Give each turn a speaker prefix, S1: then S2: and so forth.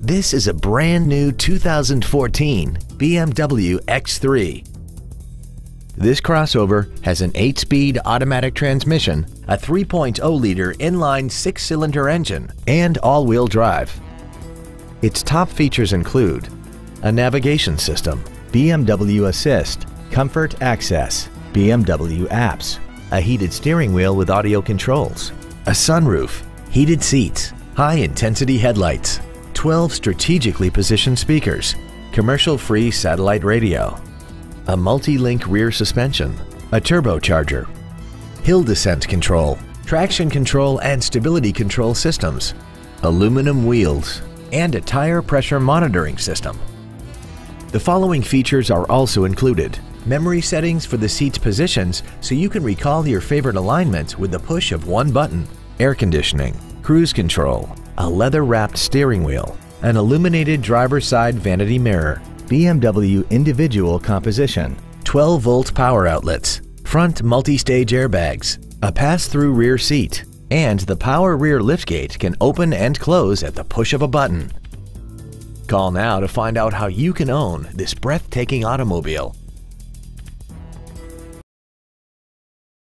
S1: This is a brand new 2014 BMW X3. This crossover has an 8-speed automatic transmission, a 3.0-liter inline 6-cylinder engine, and all-wheel drive. Its top features include a navigation system, BMW Assist, Comfort Access, BMW Apps, a heated steering wheel with audio controls, a sunroof, heated seats, high-intensity headlights, 12 strategically positioned speakers, commercial-free satellite radio, a multi-link rear suspension, a turbocharger, hill descent control, traction control and stability control systems, aluminum wheels, and a tire pressure monitoring system. The following features are also included: memory settings for the seat's positions so you can recall your favorite alignment with the push of one button, air conditioning, cruise control, a leather-wrapped steering wheel, an illuminated driver's side vanity mirror, BMW individual composition, 12-volt power outlets, front multi-stage airbags, a pass-through rear seat, and the power rear liftgate can open and close at the push of a button. Call now to find out how you can own this breathtaking automobile.